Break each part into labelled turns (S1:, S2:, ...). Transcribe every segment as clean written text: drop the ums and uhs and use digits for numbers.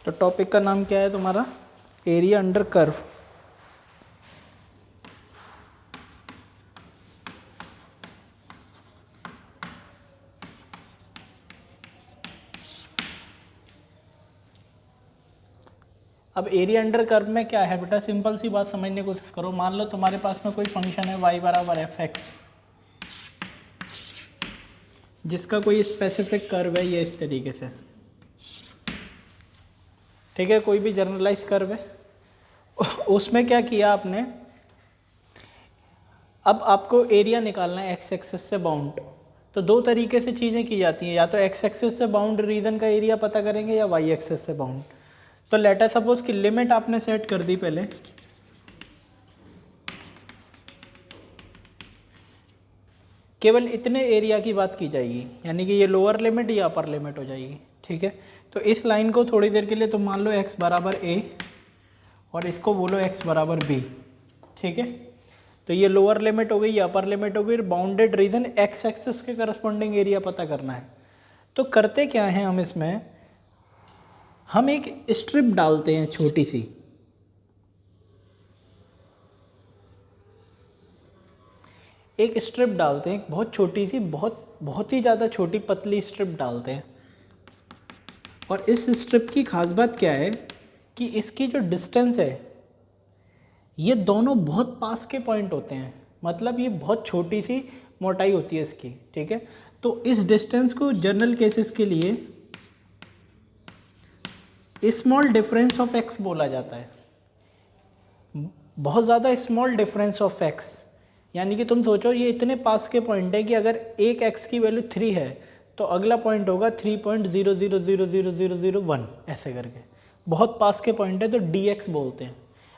S1: तो टॉपिक का नाम क्या है तुम्हारा? Area under curve. अब एरिया अंडर कर्व में क्या है बेटा, सिंपल सी बात समझने की कोशिश करो। मान लो तुम्हारे पास में कोई फंक्शन है y बराबर एफ एक्स, जिसका कोई स्पेसिफिक कर्व है ये इस तरीके से, ठीक है, कोई भी जनरलाइज कर्व है। उसमें क्या किया आपने, अब आपको एरिया निकालना है एक्स एक्सिस से बाउंड। तो दो तरीके से चीज़ें की जाती हैं, या तो एक्स एक्सिस से बाउंड रीजन का एरिया पता करेंगे या वाई एक्सिस से बाउंड। तो लेट अस सपोज की लिमिट आपने सेट कर दी पहले, केवल इतने एरिया की बात की जाएगी, यानी कि ये लोअर लिमिट या अपर लिमिट हो जाएगी, ठीक है। तो इस लाइन को थोड़ी देर के लिए तुम मान लो x बराबर a और इसको बोलो x बराबर b, ठीक है। तो ये लोअर लिमिट हो गई, या अपर लिमिट हो गई। बाउंडेड रीजन x एक्सिस के करस्पॉन्डिंग एरिया पता करना है। तो करते क्या है हम इसमें, हम एक स्ट्रिप डालते हैं छोटी सी, एक स्ट्रिप डालते हैं बहुत छोटी सी, बहुत ही ज़्यादा छोटी पतली स्ट्रिप डालते हैं। और इस स्ट्रिप की खास बात क्या है कि इसकी जो डिस्टेंस है, ये दोनों बहुत पास के पॉइंट होते हैं, मतलब ये बहुत छोटी सी मोटाई होती है इसकी, ठीक है। तो इस डिस्टेंस को जनरल केसेस के लिए स्मॉल डिफरेंस ऑफ एक्स बोला जाता है। बहुत ज़्यादा स्मॉल डिफरेंस ऑफ एक्स, यानी कि तुम सोचो ये इतने पास के पॉइंट है कि अगर एक एक्स की वैल्यू 3 है तो अगला पॉइंट होगा 3.00000001, ऐसे करके बहुत पास के पॉइंट है तो डी एक्स बोलते हैं।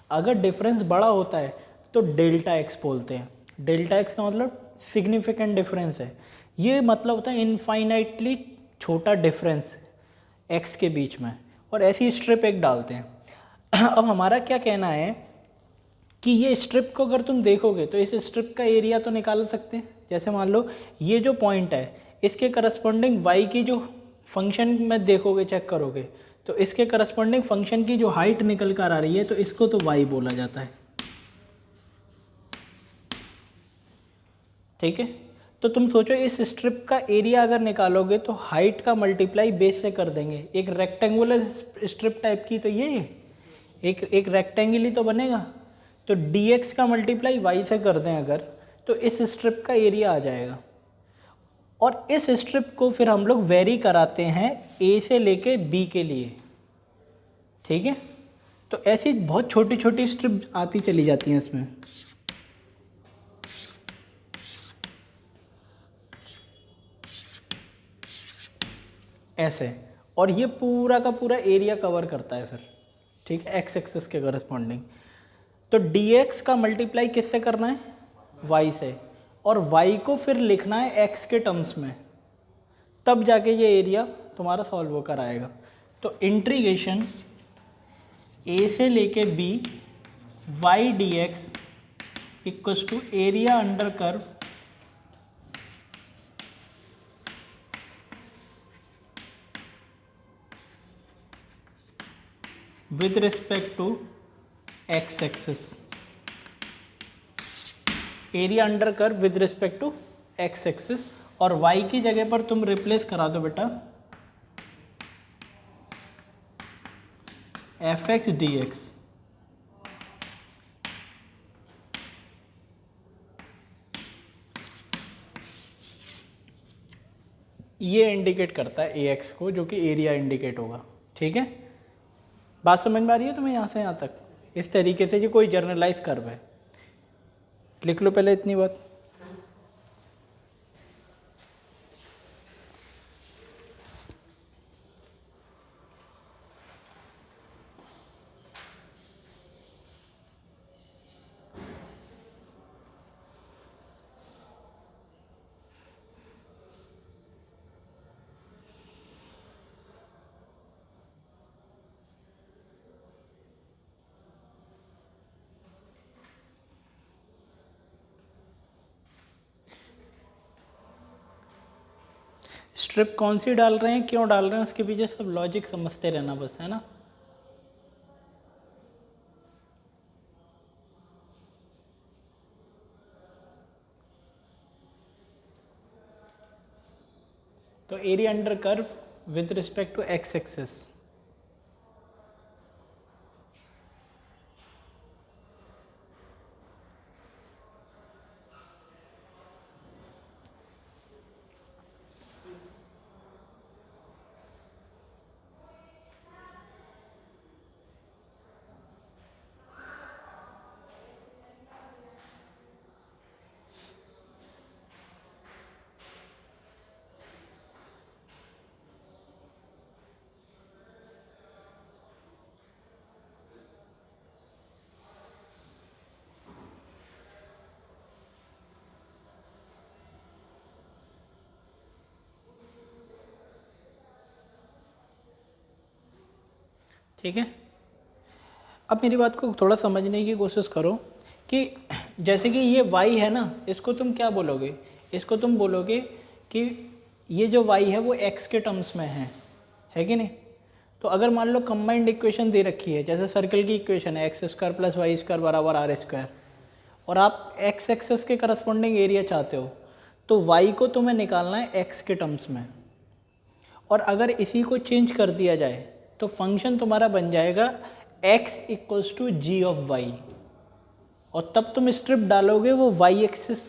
S1: अगर डिफरेंस बड़ा होता है तो डेल्टा एक्स बोलते हैं। डेल्टा एक्स का मतलब सिग्निफिकेंट डिफरेंस है, ये मतलब होता है इनफाइनाइटली छोटा डिफरेंस एक्स के बीच में। और ऐसी स्ट्रिप एक डालते हैं। अब हमारा क्या कहना है कि ये स्ट्रिप को अगर तुम देखोगे तो इस स्ट्रिप का एरिया तो निकाल सकते हैं। जैसे मान लो ये जो पॉइंट है इसके करस्पॉन्डिंग y की जो फंक्शन में देखोगे, चेक करोगे, तो इसके करस्पॉन्डिंग फंक्शन की जो हाइट निकल कर आ रही है तो इसको तो y बोला जाता है, ठीक है। तो तुम सोचो इस स्ट्रिप का एरिया अगर निकालोगे तो हाइट का मल्टीप्लाई बेस से कर देंगे। एक रेक्टेंगुलर स्ट्रिप टाइप की, तो ये एक रेक्टेंगल ही तो बनेगा। तो dx का मल्टीप्लाई y से कर दें अगर, तो इस स्ट्रिप का एरिया आ जाएगा। और इस स्ट्रिप को फिर हम लोग वेरी कराते हैं a से लेके b के लिए, ठीक है। तो ऐसी बहुत छोटी छोटी स्ट्रिप आती चली जाती हैं इसमें, ऐसे। और ये पूरा का पूरा एरिया कवर करता है फिर, ठीक है, एक्स एक्सिस के करस्पॉन्डिंग। तो dx का मल्टीप्लाई किससे करना है, y से, और y को फिर लिखना है x के टर्म्स में, तब जाके ये एरिया तुम्हारा सॉल्व होकर आएगा। तो इंटीग्रेशन a से लेके b y dx equals to area under curve with respect to X axis. Area under curve with respect to X axis, और y की जगह पर तुम रिप्लेस करा दो बेटा एफ एक्स डी एक्स। ये इंडिकेट करता है ए एक्स को, जो कि एरिया इंडिकेट होगा, ठीक है। बात समझ में आ रही है तुम्हें यहाँ से यहाँ तक? इस तरीके से ये कोई जर्नलाइज कर्व है। लिख लो पहले इतनी बात। स्ट्रिप कौन सी डाल रहे हैं, क्यों डाल रहे हैं, उसके पीछे सब लॉजिक समझते रहना बस, है ना। Area under curve with respect to X axis. ठीक है, अब मेरी बात को थोड़ा समझने की कोशिश करो कि जैसे कि ये y है ना, इसको तुम क्या बोलोगे, इसको तुम बोलोगे कि ये जो y है वो x के टर्म्स में है कि नहीं। तो अगर मान लो कंबाइंड इक्वेशन दे रखी है, जैसे सर्कल की इक्वेशन है X square plus Y square बराबर आर स्क्वायर, और आप x एक्सेस के करस्पॉन्डिंग एरिया चाहते हो, तो y को तुम्हें निकालना है x के टर्म्स में। और अगर इसी को चेंज कर दिया जाए तो फंक्शन तुम्हारा बन जाएगा x equals to G of Y, और तब तुम स्ट्रिप डालोगे वो y एक्सिस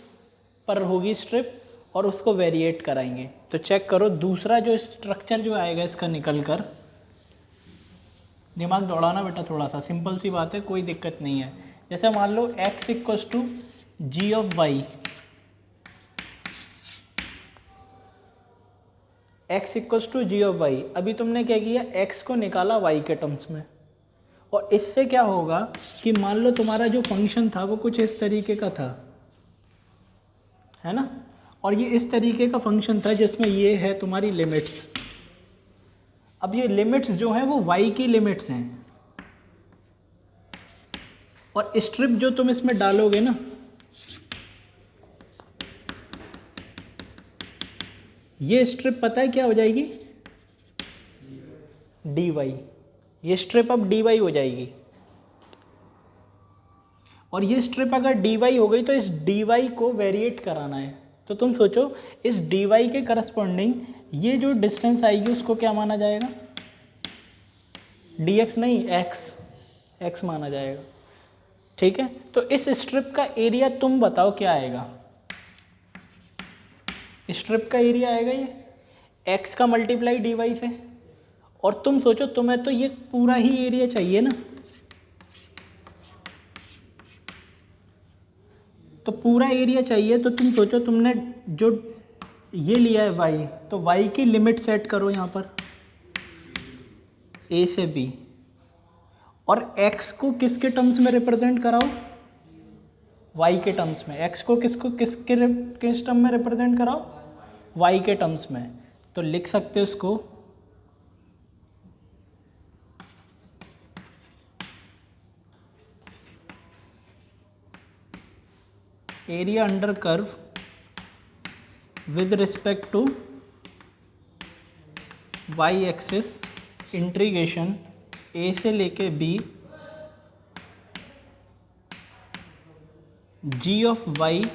S1: पर होगी स्ट्रिप, और उसको वेरिएट कराएंगे। तो चेक करो दूसरा जो स्ट्रक्चर जो आएगा इसका निकल कर, दिमाग दौड़ाना बेटा थोड़ा सा, सिंपल सी बात है, कोई दिक्कत नहीं है। जैसे मान लो x equals to G of Y, x equals to G of Y, अभी तुमने क्या किया, x को निकाला y के टर्म्स में, और इससे क्या होगा कि मान लो तुम्हारा जो फंक्शन था वो कुछ इस तरीके का था, है ना, और ये इस तरीके का फंक्शन था जिसमें ये है तुम्हारी लिमिट्स। अब ये लिमिट्स जो हैं वो y की लिमिट्स हैं, और स्ट्रिप जो तुम इसमें डालोगे ना, ये स्ट्रिप पता है क्या हो जाएगी, dy, ये स्ट्रिप अब dy हो जाएगी। और ये स्ट्रिप अगर dy हो गई तो इस dy को वेरिएट कराना है। तो तुम सोचो इस dy के करस्पॉन्डिंग ये जो डिस्टेंस आएगी उसको क्या माना जाएगा, dx नहीं x माना जाएगा। ठीक है, तो इस स्ट्रिप का एरिया तुम बताओ क्या आएगा, स्ट्रिप का एरिया आएगा ये x का मल्टीप्लाई dy से, और तुम सोचो तुम्हें तो ये पूरा ही एरिया चाहिए ना, तो पूरा एरिया चाहिए, तो तुम सोचो तुमने जो ये लिया है y, तो y की लिमिट सेट करो यहाँ पर a से b, और x को किसके टर्म्स में रिप्रेजेंट कराओ, y के टर्म्स में। x को किस टर्म में रिप्रेजेंट कराओ, y के टर्म्स में। तो लिख सकते हो इसको area under curve with respect to y axis integration a से लेके b g ऑफ y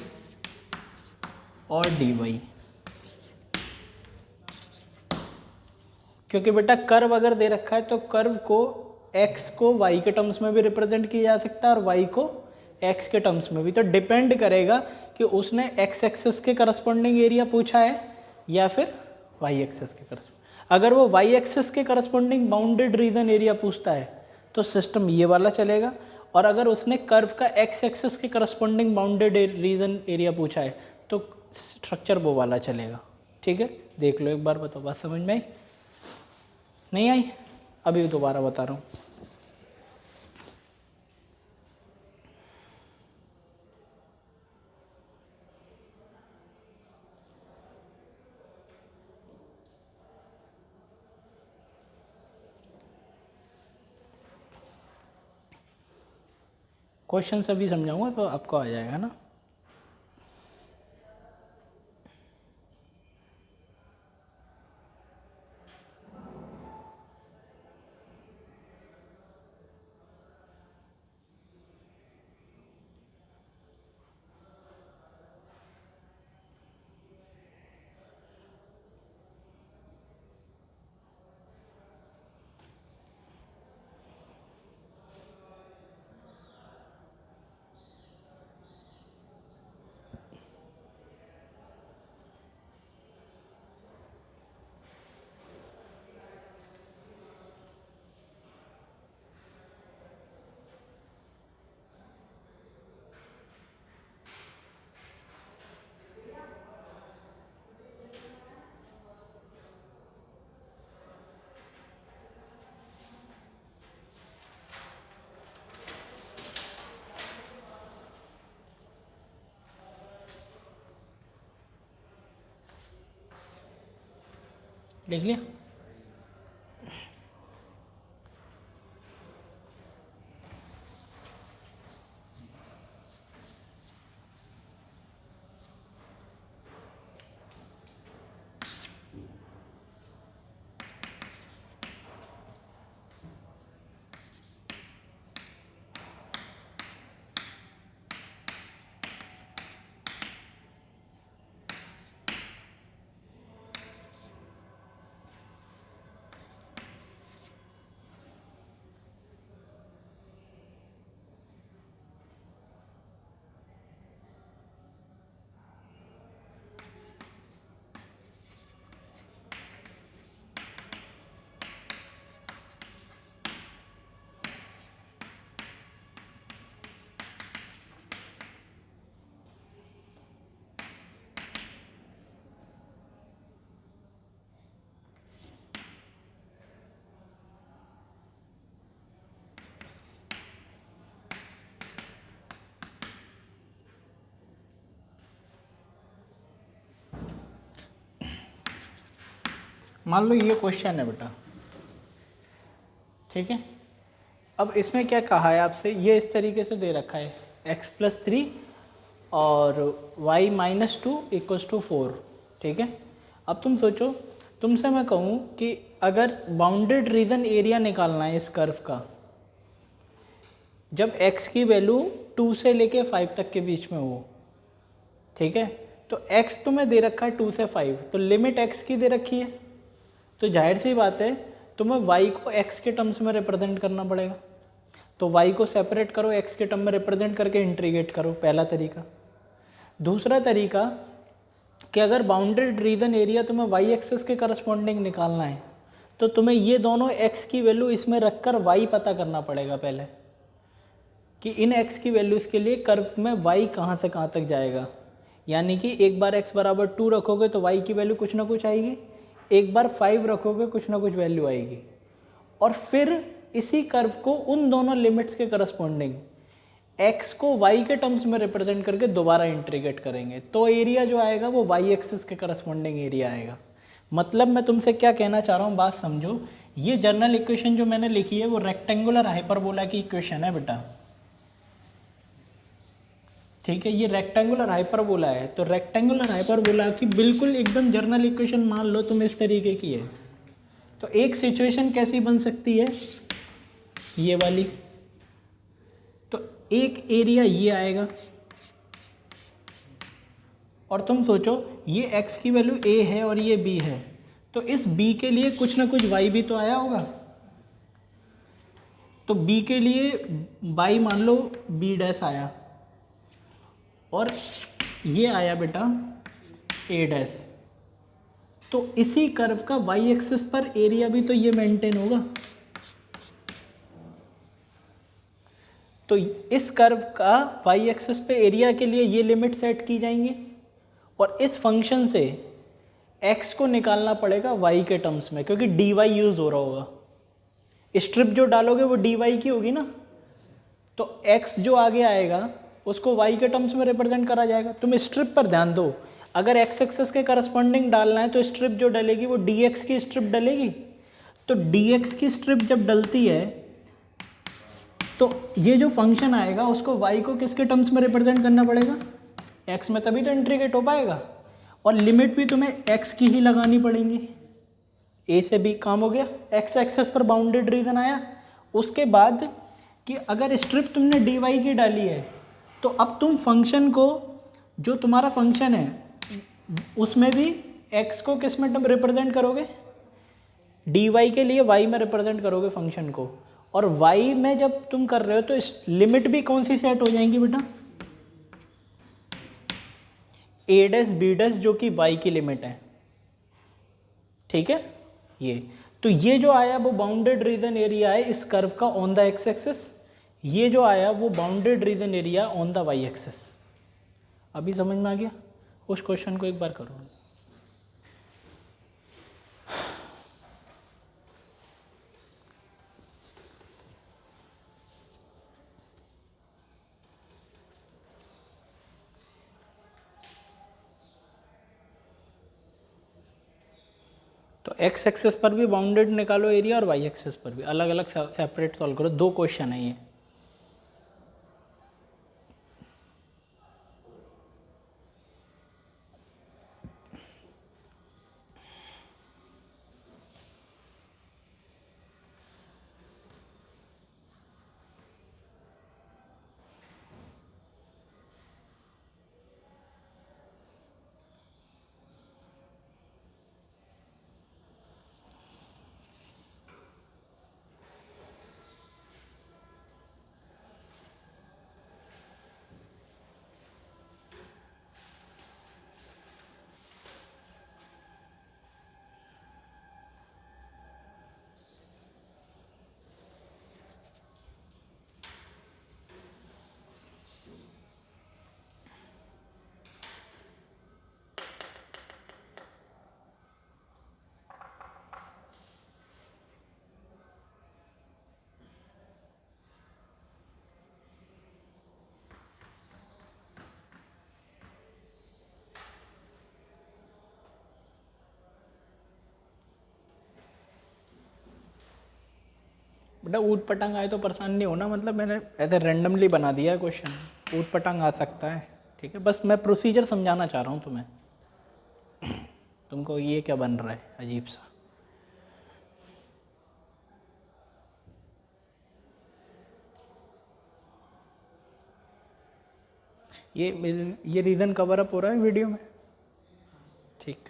S1: और dy। क्योंकि बेटा कर्व अगर दे रखा है तो कर्व को x को y के टर्म्स में भी रिप्रेजेंट किया जा सकता है और y को x के टर्म्स में भी। तो डिपेंड करेगा कि उसने x एक्सिस के करस्पॉन्डिंग एरिया पूछा है या फिर y एक्सिस के करस्पॉन्डिंग। अगर वो y एक्सिस के करस्पॉन्डिंग बाउंडेड रीजन एरिया पूछता है तो सिस्टम ये वाला चलेगा, और अगर उसने कर्व का x एक्सिस के करस्पॉन्डिंग बाउंडेड रीजन एरिया पूछा है तो स्ट्रक्चर वो वाला चलेगा। ठीक है, देख लो एक बार, बताओ बात समझ में आई, नहीं आई? अभी दोबारा बता रहा हूँ। क्वेश्चन अभी समझाऊंगा तो आपको आ जाएगा ना। लिख लिया। मान लो ये क्वेश्चन है बेटा, ठीक है। अब इसमें क्या कहा है आपसे, ये इस तरीके से दे रखा है x+3 और y-2 = 4, ठीक है। अब तुम सोचो, तुमसे मैं कहूँ कि अगर बाउंडेड रीजन एरिया निकालना है इस कर्व का, जब x की वैल्यू 2 से लेके 5 तक के बीच में हो, ठीक है, तो x तुम्हें दे रखा है 2 से 5, तो लिमिट x की दे रखी है, तो जाहिर सी बात है तुम्हें y को x के टर्म्स में रिप्रेजेंट करना पड़ेगा। तो y को सेपरेट करो, x के टर्म में रिप्रेजेंट करके इंटीग्रेट करो, पहला तरीका। दूसरा तरीका कि अगर बाउंडेड रीजन एरिया तुम्हें y एक्सिस के करस्पॉन्डिंग निकालना है, तो तुम्हें ये दोनों x की वैल्यू इसमें रखकर y पता करना पड़ेगा पहले, कि इन x की वैल्यूज़ के लिए कर्व में y कहाँ से कहाँ तक जाएगा। यानी कि एक बार x बराबर 2 रखोगे तो y की वैल्यू कुछ ना कुछ आएगी, एक बार 5 रखोगे कुछ ना कुछ वैल्यू आएगी, और फिर इसी कर्व को उन दोनों लिमिट्स के करस्पॉन्डिंग x को y के टर्म्स में रिप्रेजेंट करके दोबारा इंटीग्रेट करेंगे, तो एरिया जो आएगा वो y एक्सिस के करस्पॉन्डिंग एरिया आएगा। मतलब मैं तुमसे क्या कहना चाह रहा हूँ, बात समझो। ये जनरल इक्वेशन जो मैंने लिखी है वो रेक्टेंगुलर हाइपरबोला की इक्वेशन है बेटा, ठीक है। ये रेक्टेंगुलर हाइपरबोला है, तो रेक्टेंगुलर हाइपरबोला की बिल्कुल एकदम जर्नल इक्वेशन मान लो तुम इस तरीके की है, तो एक सिचुएशन कैसी बन सकती है, ये वाली। तो एक एरिया ये आएगा, और तुम सोचो ये x की वैल्यू a है और ये b है, तो इस b के लिए कुछ ना कुछ y भी तो आया होगा। तो b के लिए y मान लो b' आया, और ये आया बेटा a'। तो इसी कर्व का y एक्सिस पर एरिया भी तो ये मेंटेन होगा। तो इस कर्व का y एक्सिस पे एरिया के लिए ये लिमिट सेट की जाएंगी, और इस फंक्शन से x को निकालना पड़ेगा y के टर्म्स में, क्योंकि dy यूज हो रहा होगा। स्ट्रिप जो डालोगे वो dy की होगी ना, तो x जो आगे आएगा उसको y के टर्म्स में रिप्रेजेंट करा जाएगा। तुम स्ट्रिप पर ध्यान दो, अगर x एक्सिस के करस्पॉन्डिंग डालना है तो स्ट्रिप जो डलेगी वो dx की स्ट्रिप डलेगी। तो dx की स्ट्रिप जब डलती है तो ये जो फंक्शन आएगा उसको y को किसके टर्म्स में रिप्रेजेंट करना पड़ेगा, x में, तभी तो इंटीग्रेट हो पाएगा। और लिमिट भी तुम्हें x की ही लगानी पड़ेंगी। a से b काम हो गया, x एक्सिस पर बाउंडेड रीजन आया। उसके बाद कि अगर स्ट्रिप तुमने dy की डाली है, तो अब तुम फंक्शन को, जो तुम्हारा फंक्शन है उसमें भी x को किस में रिप्रेजेंट करोगे, dy के लिए y में रिप्रेजेंट करोगे फंक्शन को, और y में जब तुम कर रहे हो तो लिमिट भी कौन सी सेट हो जाएंगी बेटा, a' b' जो कि y की लिमिट है, ठीक है। ये तो ये जो आया वो बाउंडेड रीजन एरिया है इस कर्व का ऑन द x एक्सिस, ये जो आया वो bounded region area on the y axis. अभी समझ में आ गया? उस क्वेश्चन को एक बार करो। तो एक्स एक्सेस पर भी बाउंडेड निकालो एरिया और वाई एक्सेस पर भी, अलग अलग सेपरेट सॉल्व करो। 2 क्वेश्चन है ये। बेटा ऊट पटांग आए तो परेशान नहीं होना, मतलब मैंने ऐसे रैंडमली बना दिया है क्वेश्चन, ऊट पटांग आ सकता है, ठीक है। बस मैं प्रोसीजर समझाना चाह रहा हूँ तुम्हें। तुमको ये क्या बन रहा है अजीब सा। ये रीज़न कवर अप हो रहा है वीडियो में, ठीक।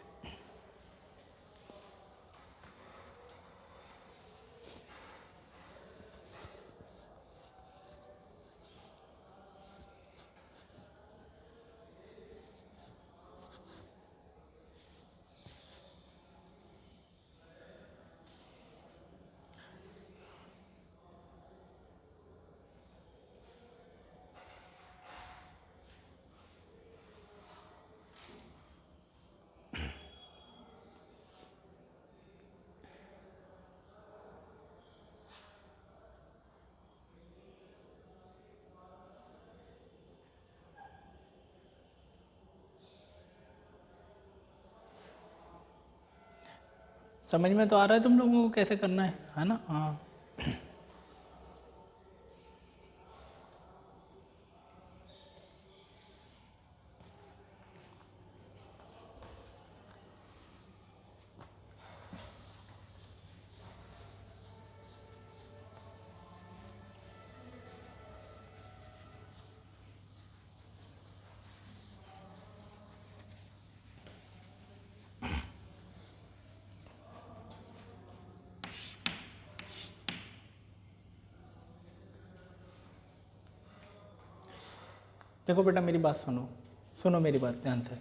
S1: समझ में तो आ रहा है तुम लोगों को कैसे करना है ना? हाँ। देखो बेटा मेरी बात सुनो, सुनो मेरी बात ध्यान से।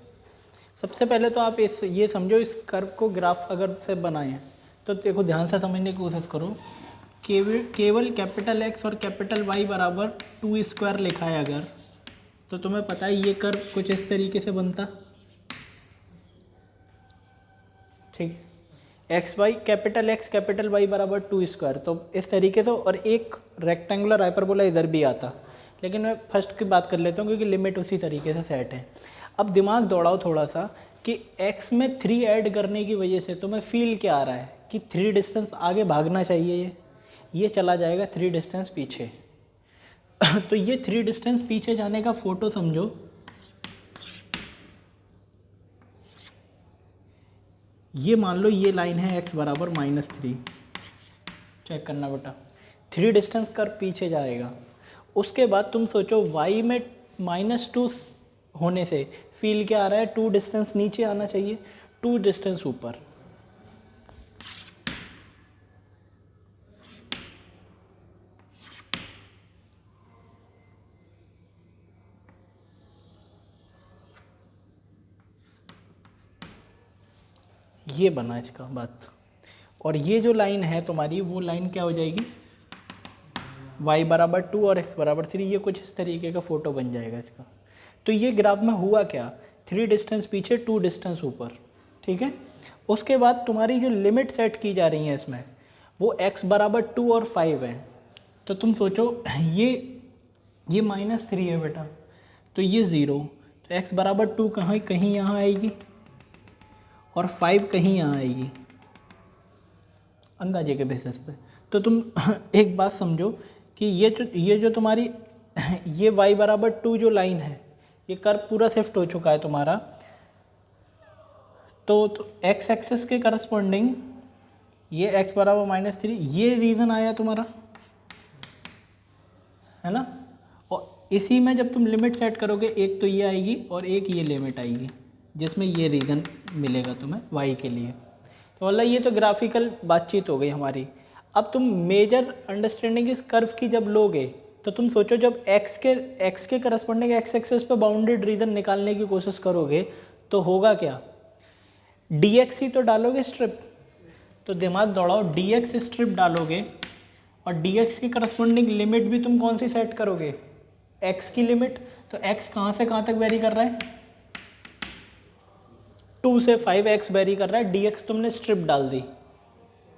S1: सबसे पहले तो आप ये समझो, इस कर्व को ग्राफ अगर से बनाएं तो देखो ध्यान से समझने की कोशिश करो। केवल कैपिटल एक्स और कैपिटल वाई बराबर 2 स्क्वायर लिखा है अगर, तो तुम्हें पता है ये कर्व कुछ इस तरीके से बनता, ठीक है। एक्स कैपिटल वाई बराबर 2 स्क्वायर, तो इस तरीके से, और एक रेक्टेंगुलर हाइपरबोला इधर भी आता। लेकिन मैं फर्स्ट की बात कर लेता हूँ क्योंकि लिमिट उसी तरीके से सेट है। अब दिमाग दौड़ाओ थोड़ा सा कि x में 3 ऐड करने की वजह से तुम्हें फील क्या आ रहा है कि 3 डिस्टेंस आगे भागना चाहिए, ये चला जाएगा 3 डिस्टेंस पीछे। तो ये 3 डिस्टेंस पीछे जाने का फोटो समझो। ये मान लो ये लाइन है x बराबर -3, चेक करना बेटा, 3 डिस्टेंस कर पीछे जाएगा। उसके बाद तुम सोचो y में -2 होने से फील क्या आ रहा है, 2 डिस्टेंस नीचे आना चाहिए, 2 डिस्टेंस ऊपर। ये बना इसका बात। और ये जो लाइन है तुम्हारी, वो लाइन क्या हो जाएगी, y बराबर 2 और x बराबर 3, ये कुछ इस तरीके का फोटो बन जाएगा इसका। तो ये ग्राफ में हुआ क्या, 3 डिस्टेंस पीछे 2 डिस्टेंस ऊपर, ठीक है। उसके बाद तुम्हारी जो लिमिट सेट की जा रही है इसमें, वो x बराबर 2 और 5 है। तो तुम सोचो ये -3 है बेटा, तो ये 0, तो x बराबर 2 कहाँ, कहीं यहाँ आएगी, और 5 कहीं यहाँ आएगी। अंदाजे के बेसिस पे। तो तुम एक बात समझो कि ये जो तुम्हारी ये y बराबर 2 जो लाइन है, ये कर्व पूरा शिफ्ट हो चुका है तुम्हारा। तो x एक्सिस के करस्पॉन्डिंग ये x बराबर -3, ये रीजन आया तुम्हारा, है ना। और इसी में जब तुम लिमिट सेट करोगे, एक तो ये आएगी और एक ये लिमिट आएगी जिसमें ये रीजन मिलेगा तुम्हें y के लिए। तो मतलब ये तो ग्राफिकल बातचीत हो गई हमारी। अब तुम मेजर अंडरस्टैंडिंग इस कर्व की जब लोगे तो तुम सोचो, जब x के करस्पॉन्डिंग x एक्सिस पे बाउंडेड रीजन निकालने की कोशिश करोगे तो होगा क्या, dx ही तो डालोगे स्ट्रिप। तो दिमाग दौड़ाओ, dx स्ट्रिप डालोगे और dx की करस्पॉन्डिंग लिमिट भी तुम कौन सी सेट करोगे, x की लिमिट। तो x कहाँ से कहाँ तक वेरी कर रहा है, 2 से 5x वेरी कर रहा है। dx तुमने स्ट्रिप डाल दी,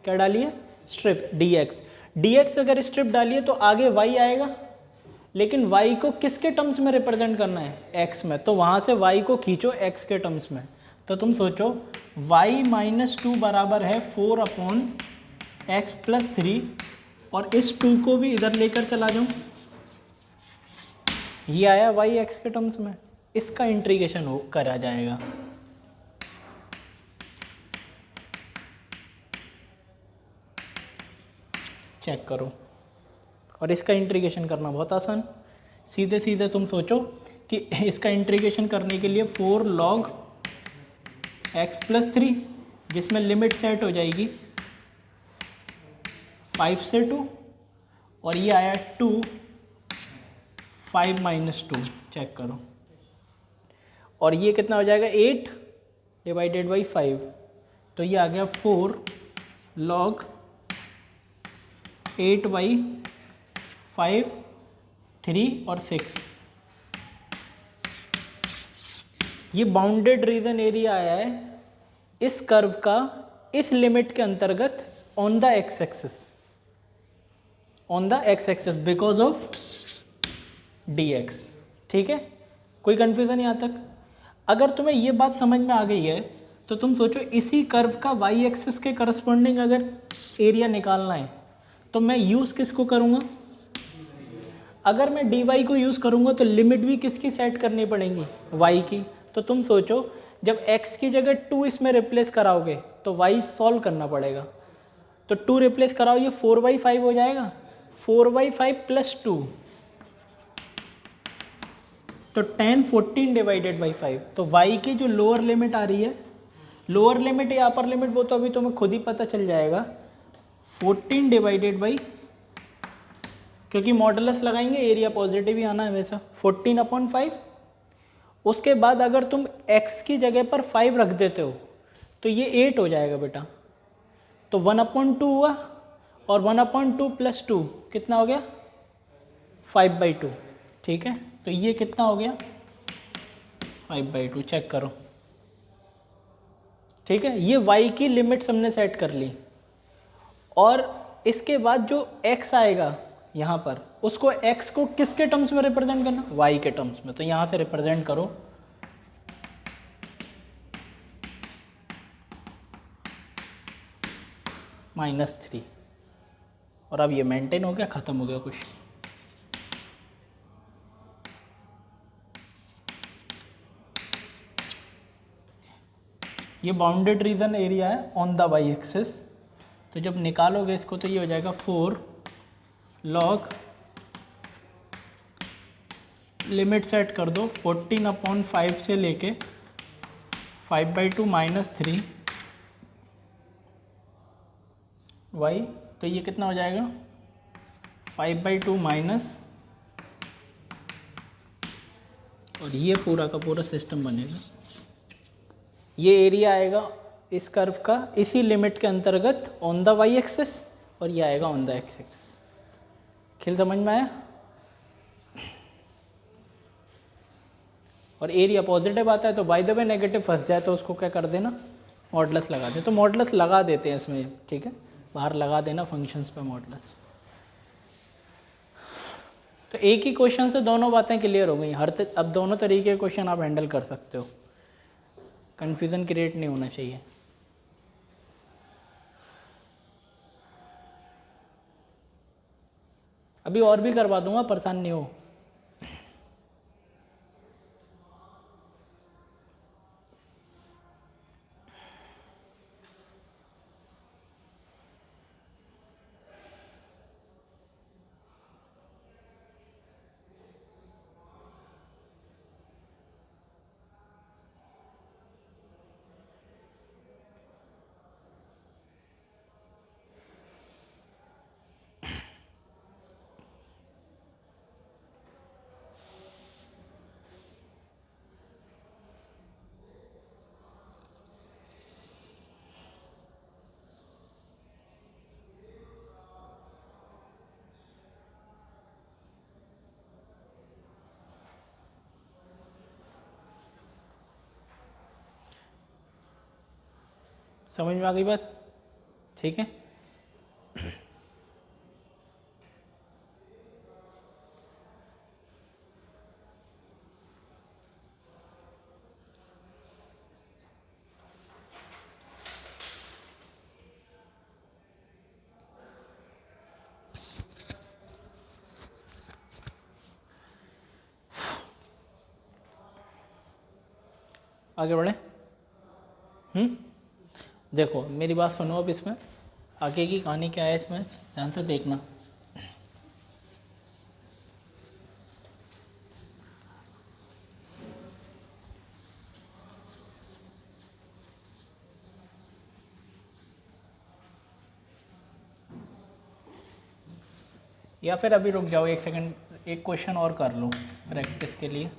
S1: क्या डाली है, स्ट्रिप dx अगर स्ट्रिप डाली है तो आगे y आएगा, लेकिन y को किसके टर्म्स में रिप्रेजेंट करना है, x में। तो वहाँ से y को खींचो x के टर्म्स में। तो तुम सोचो y -2 बराबर है 4/x + 3, और इस 2 को भी इधर लेकर चला जाऊँ, ये आया y x के टर्म्स में, इसका इंटीग्रेशन हो करा जाएगा। चेक करो, और इसका इंटीग्रेशन करना बहुत आसान, सीधे सीधे तुम सोचो कि इसका इंटीग्रेशन करने के लिए 4 log x + 3, जिसमें लिमिट सेट हो जाएगी 5 से 2, और ये आया 2 5 - 2, चेक करो, और ये कितना हो जाएगा 8 / 5, तो ये आ गया 4 log 8/5 3 और 6। ये बाउंडेड रीजन एरिया आया है इस कर्व का, इस लिमिट के अंतर्गत on the x axis because of dx। ठीक है, कोई कंफ्यूजन यहाँ तक। अगर तुम्हें ये बात समझ में आ गई है तो तुम सोचो, इसी कर्व का y एक्सिस के करस्पॉन्डिंग अगर एरिया निकालना है तो मैं यूज़ किसको करूँगा, अगर मैं dy को यूज़ करूँगा तो लिमिट भी किसकी सेट करनी पड़ेगी, y की। तो तुम सोचो, जब x की जगह 2 इसमें रिप्लेस कराओगे तो y सॉल्व करना पड़ेगा। तो 2 रिप्लेस कराओ, ये 4/5 हो जाएगा, 4/5 + 2, तो 10 14 / 5। तो y की जो लोअर लिमिट आ रही है, लोअर लिमिट या अपर लिमिट वो तो अभी तुम्हें खुद ही पता चल जाएगा, 14 / क्योंकि मॉडुलस लगाएंगे एरिया पॉजिटिव ही आना है वैसा, 14/5। उसके बाद अगर तुम x की जगह पर 5 रख देते हो तो ये 8 हो जाएगा बेटा, तो 1/2 हुआ, और 1/2 + 2 कितना हो गया, 5/2। ठीक है, तो ये कितना हो गया, 5/2, चेक करो। ठीक है, ये y की लिमिट्स हमने सेट कर ली, और इसके बाद जो x आएगा यहाँ पर, उसको x को किसके टर्म्स में रिप्रेजेंट करना, y के टर्म्स में। तो यहाँ से रिप्रेजेंट करो -3, और अब ये मेंटेन हो गया, ख़त्म हो गया कुछ। ये बाउंडेड रीजन एरिया है ऑन द y एक्सिस। तो जब निकालोगे इसको तो ये हो जाएगा 4 log, लिमिट सेट कर दो 14/5 से लेके 5/2 -3 y, तो ये कितना हो जाएगा 5/2 माइनस, और ये पूरा का पूरा सिस्टम बनेगा। ये एरिया आएगा इस कर्व का इसी लिमिट के अंतर्गत ऑन द y एक्सिस, और ये आएगा ऑन द x एक्सिस। खेल समझ में आया। और एरिया पॉजिटिव आता है तो बाय द वे नेगेटिव फंस जाए तो उसको क्या कर देना, मॉडुलस लगा दे। तो मॉडुलस लगा देते हैं इसमें, ठीक है, बाहर लगा देना फंक्शंस पे मॉडुलस। तो एक ही क्वेश्चन से दोनों बातें क्लियर हो गई। अब दोनों तरीके के क्वेश्चन आप हैंडल कर सकते हो, कन्फ्यूज़न क्रिएट नहीं होना चाहिए। अभी और भी करवा दूंगा, परेशान नहीं हो। समझ में आ गई बात? ठीक है। आगे बढ़े। देखो मेरी बात सुनो, अब इसमें आगे की कहानी क्या है इसमें ध्यान से देखना। या फिर अभी रुक जाओ 1 सेकंड, एक क्वेश्चन और कर लो प्रैक्टिस के लिए।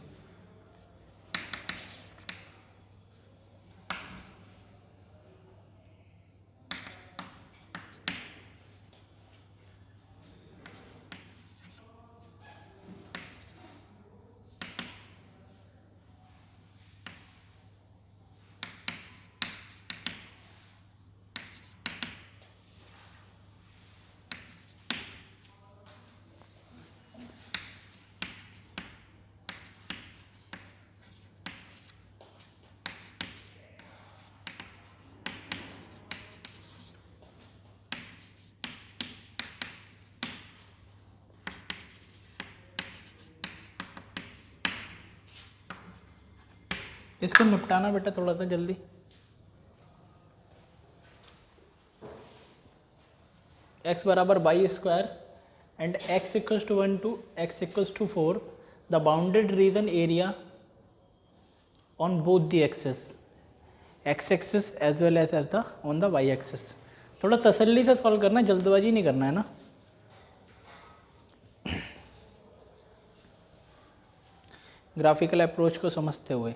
S1: इसको निपटाना बेटा थोड़ा सा जल्दी। x बराबर Y square and x equals to 1 to x equals to 4, the bounded region area on both the axes, x axis as well as the on the y axis. थोड़ा तसल्ली से सॉल्व करना है, जल्दबाजी नहीं करना है ना। ग्राफिकल अप्रोच को समझते हुए।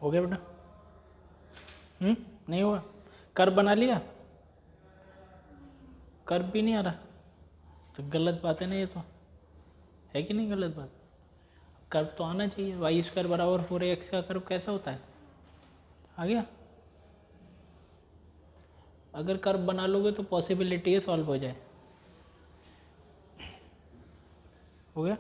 S1: हो गया बेटा? नहीं हुआ? कर्व बना लिया? कर्व भी नहीं आ रहा तो गलत बात है ना, ये तो है कि नहीं गलत बात? कर्व तो आना चाहिए। वाई स्क्वायर बराबर 4ax का कर्व कैसा होता है? आ गया? अगर कर्व बना लोगे तो पॉसिबिलिटी है सॉल्व हो जाए। हो गया?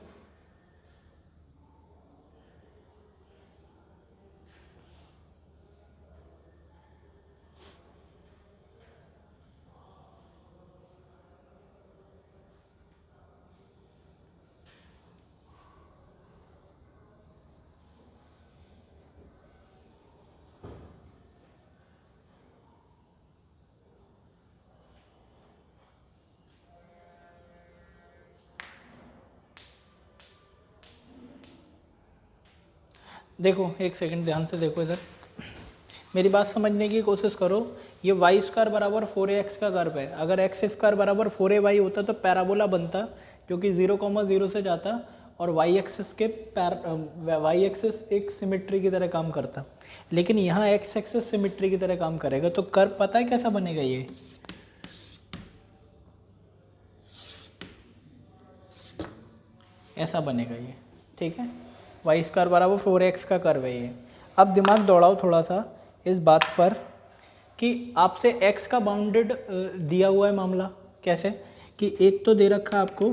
S1: देखो एक सेकंड ध्यान से देखो इधर, मेरी बात समझने की कोशिश करो। ये वाई स्क्वायर बराबर 4ax का कर्व है। अगर एक्स स्क्वायर बराबर 4ay होता तो पैराबोला बनता, जो कि 0,0 से जाता और वाई एक्सिस एक सिमेट्री की तरह काम करता। लेकिन यहाँ एक्स एक्सिस सिमेट्री की तरह काम करेगा, तो कर्व पता है कैसा बनेगा? ये ऐसा बनेगा ये, ठीक है? वाई स्क्वायर बराबर 4x का कर्व है ये। अब दिमाग दौड़ाओ थोड़ा सा इस बात पर कि आपसे x का बाउंडेड दिया हुआ है मामला। कैसे? कि एक तो दे रखा आपको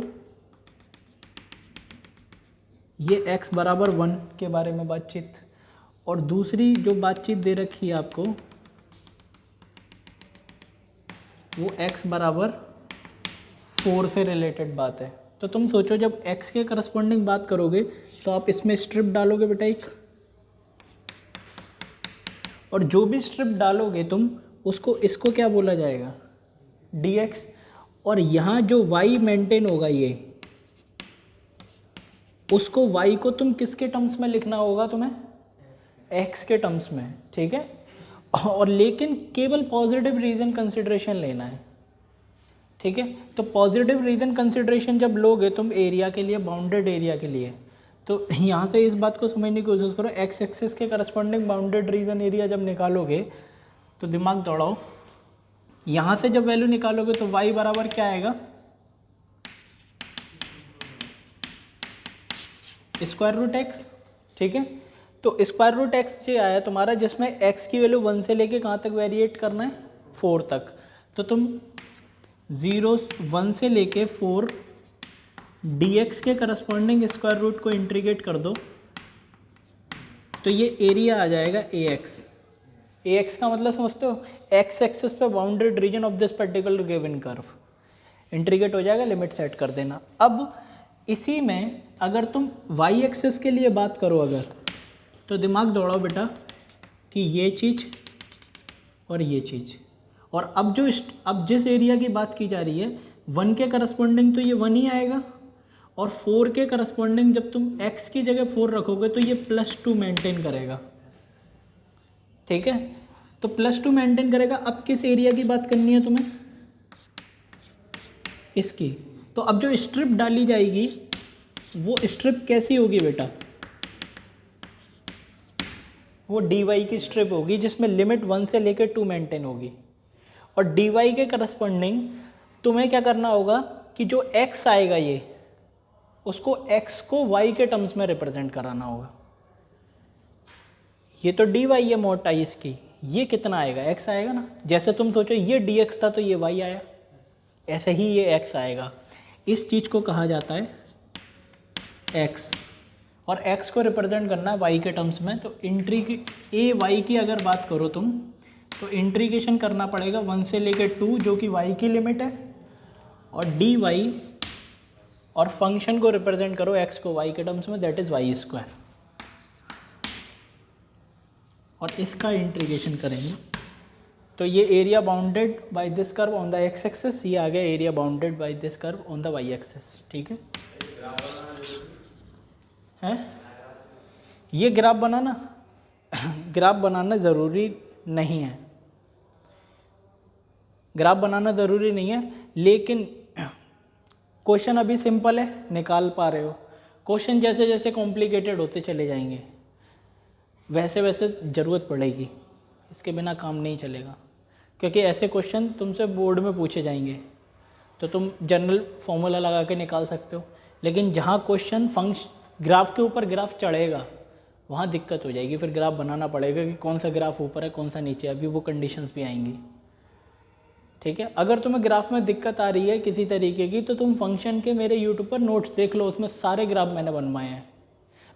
S1: ये x बराबर 1 के बारे में बातचीत, और दूसरी जो बातचीत दे रखी है आपको वो x बराबर 4 से रिलेटेड बात है। तो तुम सोचो जब x के करस्पॉन्डिंग बात करोगे तो आप इसमें स्ट्रिप डालोगे बेटा एक, और जो भी स्ट्रिप डालोगे तुम उसको, इसको क्या बोला जाएगा? dx। और यहाँ जो y मेंटेन होगा ये, उसको y को तुम किसके टर्म्स में लिखना होगा तुम्हें? x के टर्म्स में, ठीक है? और लेकिन केवल पॉजिटिव रीजन कंसिडरेशन लेना है, ठीक है? तो पॉजिटिव रीजन कंसिडरेशन जब लोगे तुम एरिया के लिए, बाउंडेड एरिया के लिए, तो यहाँ से इस बात को समझने की कोशिश करो। एक्स एक्सिस के करस्पॉन्डिंग बाउंडेड रीजन एरिया जब निकालोगे तो दिमाग दौड़ाओ, यहाँ से जब वैल्यू निकालोगे तो y बराबर क्या आएगा? स्क्वायर रूट एक्स, ठीक है? तो स्क्वायर रूट एक्स जो आया तुम्हारा, जिसमें x की वैल्यू 1 से लेके कहाँ तक वेरिएट करना है? 4 तक। तो तुम 1 से लेके 4 dx के करस्पॉन्डिंग स्क्वायर रूट को इंटीग्रेट कर दो तो ये एरिया आ जाएगा ax। ax का मतलब समझते हो? x एक्सिस पे bounded reason of this particular given curve. Integrate हो जाएगा, लिमिट सेट कर देना। अब इसी में अगर तुम y एक्सिस के लिए बात करो अगर, तो दिमाग दौड़ाओ बेटा कि ये चीज़ और ये चीज़, और अब जिस एरिया की बात की जा रही है 1 के करस्पॉन्डिंग तो ये 1 ही आएगा, और 4 के करस्पॉन्डिंग जब तुम x की जगह 4 रखोगे तो ये +2 मेंटेन करेगा, ठीक है? तो +2 मेंटेन करेगा। अब किस एरिया की बात करनी है तुम्हें? इसकी। तो अब जो स्ट्रिप डाली जाएगी वो स्ट्रिप कैसी होगी बेटा? वो dy की स्ट्रिप होगी, जिसमें लिमिट 1 से लेकर 2 मेंटेन होगी। और dy के करस्पॉन्डिंग तुम्हें क्या करना होगा कि जो x आएगा ये, उसको x को y के टर्म्स में रिप्रेजेंट कराना होगा। ये तो dy है मोटाई इसकी, ये कितना आएगा? x आएगा ना। जैसे तुम सोचो ये dx था तो ये y आया, ऐसे ही ये x आएगा। इस चीज़ को कहा जाता है x, और x को रिप्रेजेंट करना है y के टर्म्स में। तो y की अगर बात करो तुम, तो इंटीग्रेशन करना पड़ेगा 1 से लेकर 2 जो कि y की लिमिट है, और dy, और फंक्शन को रिप्रेजेंट करो x को y के टर्म्स में, दैट इज वाई स्क्वायर, और इसका इंटीग्रेशन करेंगे तो ये area bounded by this curve on the x axis, ये आ गया area bounded by this curve on the y axis, ठीक है? हैं? ये ग्राफ बनाना ज़रूरी नहीं है, ग्राफ बनाना ज़रूरी नहीं है, लेकिन क्वेश्चन अभी सिंपल है, निकाल पा रहे हो। क्वेश्चन जैसे जैसे कॉम्प्लिकेटेड होते चले जाएंगे, वैसे वैसे ज़रूरत पड़ेगी, इसके बिना काम नहीं चलेगा, क्योंकि ऐसे क्वेश्चन तुमसे बोर्ड में पूछे जाएंगे तो तुम जनरल फॉर्मूला लगा के निकाल सकते हो, लेकिन जहाँ क्वेश्चन ग्राफ के ऊपर ग्राफ चढ़ेगा वहाँ दिक्कत हो जाएगी, फिर ग्राफ बनाना पड़ेगा कि कौन सा ग्राफ ऊपर है कौन सा नीचे है, अभी वो कंडीशंस भी आएंगी। ठीक है, अगर तुम्हें ग्राफ में दिक्कत आ रही है किसी तरीके की तो तुम फंक्शन के मेरे यूट्यूब पर नोट्स देख लो, उसमें सारे ग्राफ मैंने बनवाए हैं,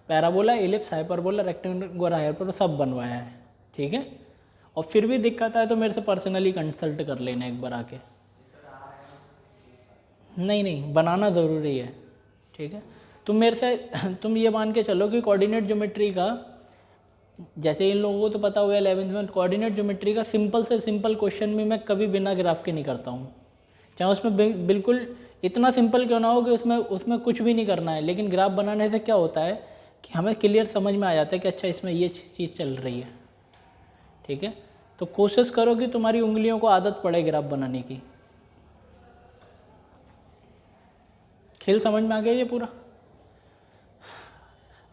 S1: parabola, ellipse, hyperbola, rectangular, hyperbola सब बनवाया है। ठीक है, और फिर भी दिक्कत आए तो मेरे से पर्सनली कंसल्ट कर लेना एक बार आके। नहीं, बनाना ज़रूरी है। ठीक है, तुम मेरे से तुम ये मान के चलो कि कोऑर्डिनेट ज्योमेट्री का, जैसे इन लोगों को तो पता होगा 11th में, कोऑर्डिनेट ज्योमेट्री का सिंपल से सिंपल क्वेश्चन भी मैं कभी बिना ग्राफ के नहीं करता हूँ, चाहे उसमें बिल्कुल इतना सिंपल क्यों ना हो कि उसमें कुछ भी नहीं करना है, लेकिन ग्राफ बनाने से क्या होता है कि हमें क्लियर समझ में आ जाता है कि अच्छा इसमें ये चीज़ चल रही है। ठीक है, तो कोशिश करो कि तुम्हारी उंगलियों को आदत पड़े ग्राफ बनाने की। खेल समझ में आ गया ये पूरा?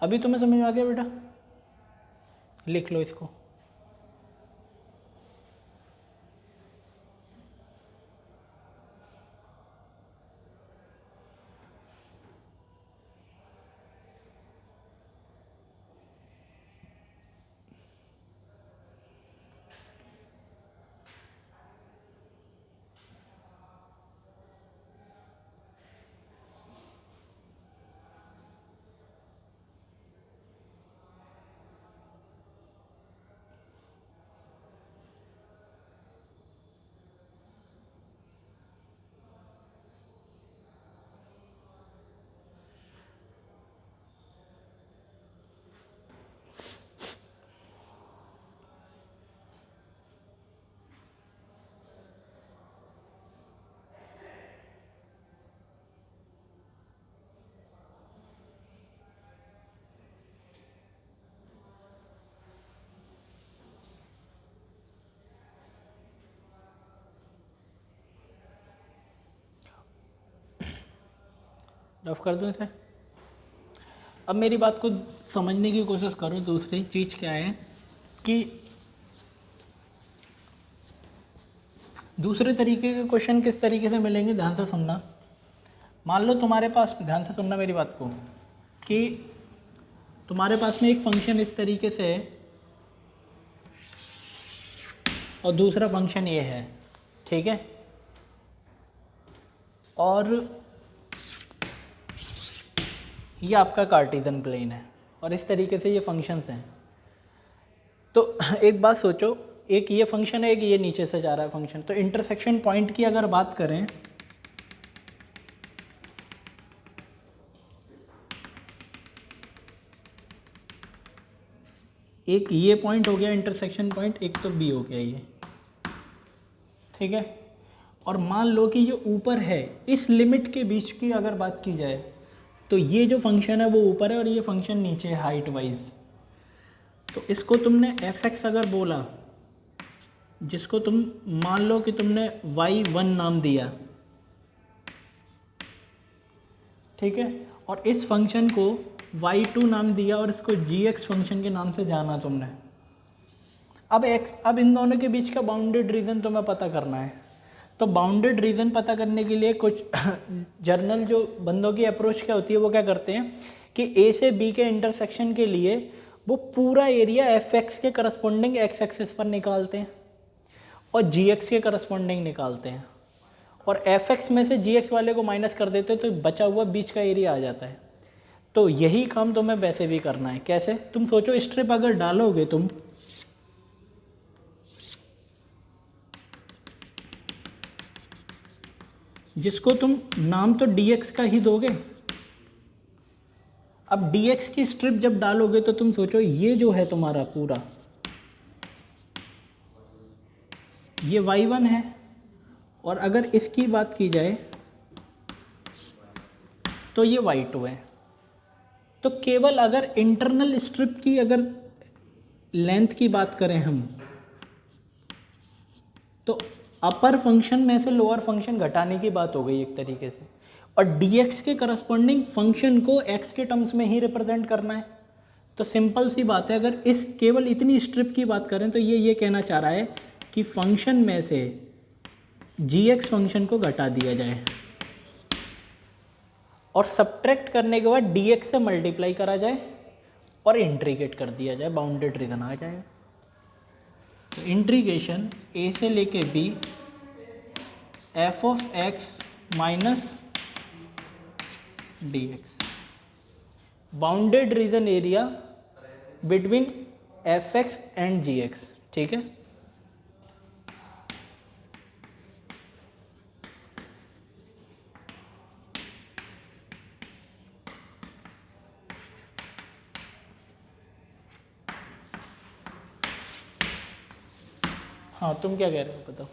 S1: अभी तुम्हें समझ में आ गया बेटा? लिख लो इसको। रफ कर दूँ इसे? अब मेरी बात को समझने की कोशिश करो। दूसरी चीज़ क्या है कि दूसरे तरीके के क्वेश्चन किस तरीके से मिलेंगे, ध्यान से सुनना। मान लो तुम्हारे पास, ध्यान से सुनना मेरी बात को, कि तुम्हारे पास में एक फंक्शन इस तरीके से है और दूसरा फंक्शन ये है। ठीक है, और ये आपका कार्टेशियन प्लेन है और इस तरीके से ये फंक्शंस हैं। तो एक बात सोचो, एक ये फंक्शन है, एक ये नीचे से जा रहा है फंक्शन, तो इंटरसेक्शन पॉइंट की अगर बात करें, एक ये पॉइंट हो गया इंटरसेक्शन पॉइंट, एक तो बी हो गया ये। ठीक है, और मान लो कि ये ऊपर है, इस लिमिट के बीच की अगर बात की जाए तो ये जो फंक्शन है वो ऊपर है और ये फंक्शन नीचे है हाइट वाइज। तो इसको तुमने fx अगर बोला, जिसको तुम मान लो कि तुमने y1 नाम दिया, ठीक है, और इस फंक्शन को y2 नाम दिया और इसको gx फंक्शन के नाम से जाना तुमने। अब इन दोनों के बीच का बाउंडेड रीजन तुम्हें पता करना है। तो बाउंडेड रीजन पता करने के लिए कुछ जर्नल जो बंदों की अप्रोच क्या होती है, वो क्या करते हैं कि ए से बी के इंटरसेक्शन के लिए वो पूरा एरिया एफ एक्स के करस्पॉन्डिंग एक्स एक्सिस पर निकालते हैं और जी एक्स के करस्पॉन्डिंग निकालते हैं, और एफ एक्स में से जी एक्स वाले को माइनस कर देते हैं तो बचा हुआ बीच का एरिया आ जाता है। तो यही काम तुम्हें वैसे भी करना है। कैसे? तुम सोचो, स्ट्रिप अगर डालोगे तुम, जिसको तुम नाम तो dx का ही दोगे। अब dx की स्ट्रिप जब डालोगे तो तुम सोचो, ये जो है तुम्हारा पूरा, ये y1 है, और अगर इसकी बात की जाए तो ये y2 है। तो केवल अगर इंटरनल स्ट्रिप की अगर लेंथ की बात करें हम, तो अपर फंक्शन में से लोअर फंक्शन घटाने की बात हो गई एक तरीके से, और dx के करस्पॉन्डिंग फंक्शन को x के टर्म्स में ही रिप्रेजेंट करना है। तो सिंपल सी बात है, अगर इस केवल इतनी स्ट्रिप की बात करें तो ये कहना चाह रहा है कि फंक्शन में से gx फंक्शन को घटा दिया जाए और सब्ट्रैक्ट करने के बाद dx से मल्टीप्लाई करा जाए और इंटीग्रेट कर दिया जाए, बाउंडेड रीजन आ जाए। तो इंटीग्रेशन a से लेके b f(x) minus dx, bounded region area between fx and gx, ठीक है। हाँ तुम क्या कह रहे हो बताओ।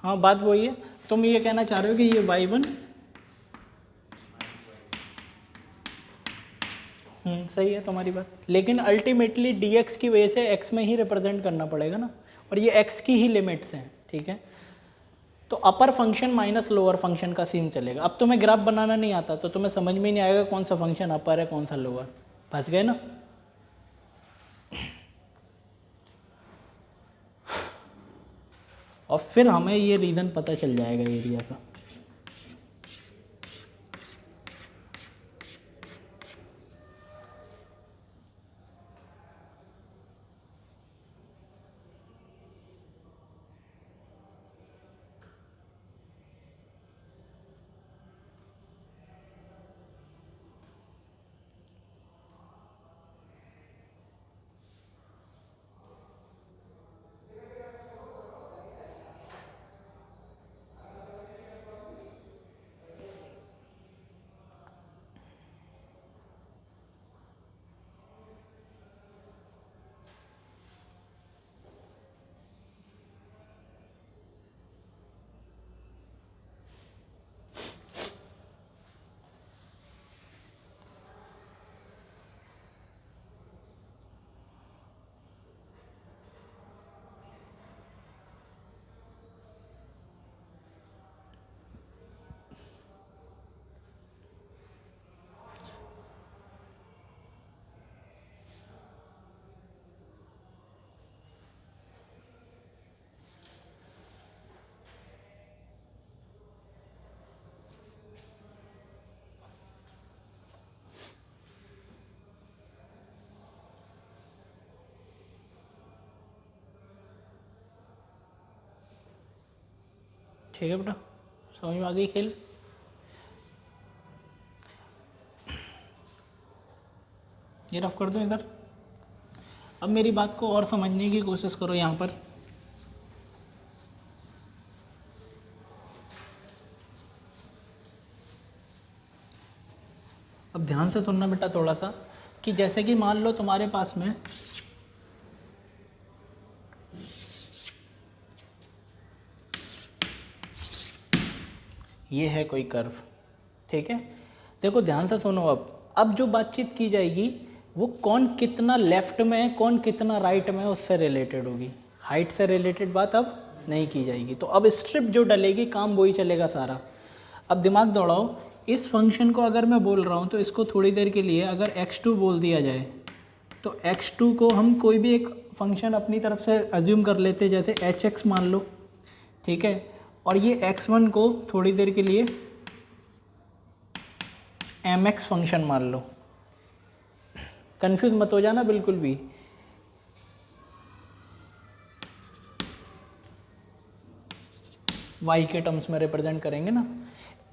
S1: हाँ बात वही है, तुम ये कहना चाह रहे हो कि ये y1 सही है तुम्हारी बात, लेकिन अल्टीमेटली dx की वजह से x में ही रिप्रेजेंट करना पड़ेगा ना, और ये x की ही लिमिट्स हैं, ठीक है। तो अपर फंक्शन माइनस लोअर फंक्शन का सीन चलेगा। अब तुम्हें ग्राफ बनाना नहीं आता तो तुम्हें समझ में ही नहीं आएगा कौन सा फंक्शन अपर है कौन सा लोअर, फंस गए ना। और फिर हमें ये रीज़न पता चल जाएगा एरिया का। ठीक है बेटा, समझ में आ गई खेल। ये रफ कर दो इधर। अब मेरी बात को और समझने की कोशिश करो यहाँ पर। अब ध्यान से सुनना बेटा थोड़ा सा, कि जैसे कि मान लो तुम्हारे पास में ये है कोई कर्व, ठीक है। देखो ध्यान से सुनो। अब जो बातचीत की जाएगी वो कौन कितना लेफ्ट में है कौन कितना राइट में है उससे रिलेटेड होगी, हाइट से रिलेटेड बात अब नहीं की जाएगी। तो अब स्ट्रिप जो डलेगी काम वही चलेगा सारा। अब दिमाग दौड़ाओ, इस फंक्शन को अगर मैं बोल रहा हूँ तो इसको थोड़ी देर के लिए अगर x2 बोल दिया जाए तो x2 को हम कोई भी एक फंक्शन अपनी तरफ से अज्यूम कर लेते, जैसे hx मान लो, ठीक है। और ये x1 को थोड़ी देर के लिए mx फंक्शन मान लो। कंफ्यूज मत हो जाना बिल्कुल भी। y के टर्म्स में रिप्रेजेंट करेंगे ना,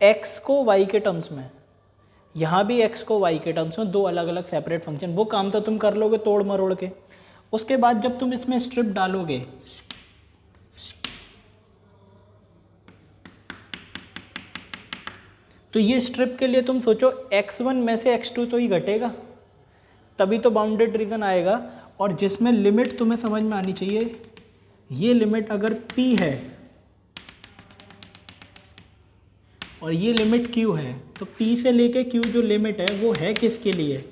S1: x को y के टर्म्स में, यहाँ भी x को y के टर्म्स में, दो अलग अलग सेपरेट फंक्शन। वो काम तो तुम कर लोगे तोड़ मरोड़ के। उसके बाद जब तुम इसमें स्ट्रिप डालोगे तो ये स्ट्रिप के लिए तुम सोचो x1 में से x2 तो ही घटेगा, तभी तो बाउंडेड रीजन आएगा। और जिसमें लिमिट तुम्हें समझ में आनी चाहिए, ये लिमिट अगर p है और ये लिमिट q है, तो p से लेके q जो लिमिट है वो है किसके लिए,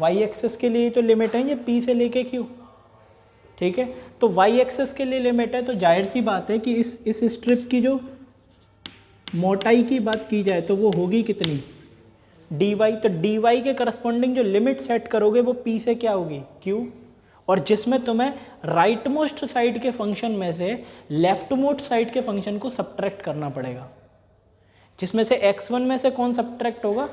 S1: y एक्सिस के लिए तो लिमिट है ये p से लेके q। ठीक है। तो वाई एक्सेस के लिए लिमिट है, तो जाहिर सी बात है कि इस स्ट्रिप की जो मोटाई की बात की जाए तो वो होगी कितनी, डी वाई। तो डी वाई के करस्पॉन्डिंग जो लिमिट सेट करोगे वो पी से क्या होगी, क्यू। और जिसमें तुम्हें राइट मोस्ट साइड के फंक्शन में से लेफ्ट मोस्ट साइड के फंक्शन को सब्ट्रैक्ट करना पड़ेगा, जिसमें से x1 में से कौन सब्ट्रैक्ट होगा,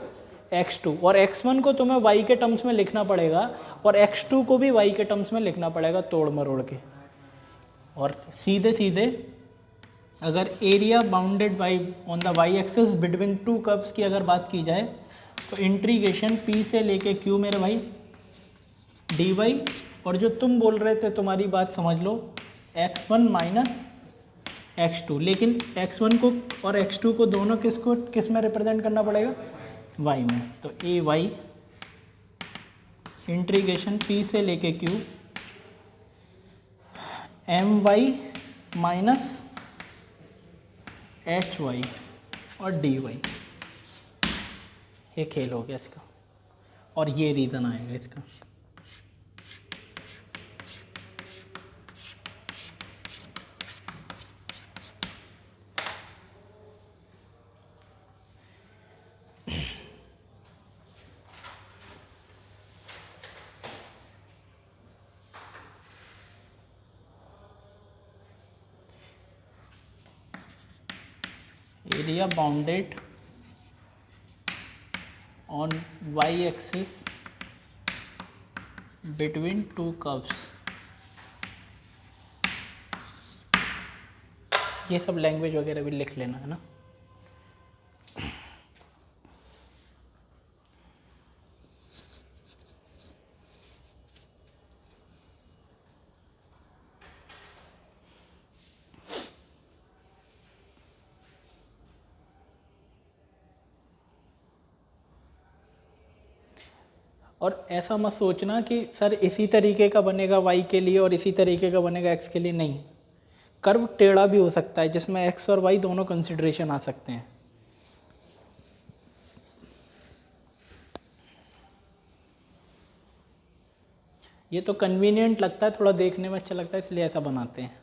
S1: x2, और x1 को तुम्हें y के टर्म्स में लिखना पड़ेगा और x2 को भी y के टर्म्स में लिखना पड़ेगा तोड़ मरोड़ के। और सीधे सीधे अगर area bounded by on the y axis between two curves की अगर बात की जाए तो इंटीग्रेशन p से लेके q मेरे भाई dy, और जो तुम बोल रहे थे तुम्हारी बात समझ लो, x1 माइनस x2, लेकिन x1 को और x2 को दोनों किस में रिप्रेजेंट करना पड़ेगा, y में। तो ए वाई इंटीग्रेशन p से लेके q M Y minus H Y और डी वाई, ये खेल हो गया इसका, और ये रीज़न आएगा इसका। Area bounded on Y axis between two curves, ये सब लैंग्वेज वगैरह भी लिख लेना है ना। और ऐसा मत सोचना कि सर इसी तरीके का बनेगा y के लिए और इसी तरीके का बनेगा x के लिए, नहीं, कर्व टेढ़ा भी हो सकता है जिसमें x और y दोनों कंसिडरेशन आ सकते हैं। ये तो कन्वीनियंट लगता है, थोड़ा देखने में अच्छा लगता है, इसलिए ऐसा बनाते हैं।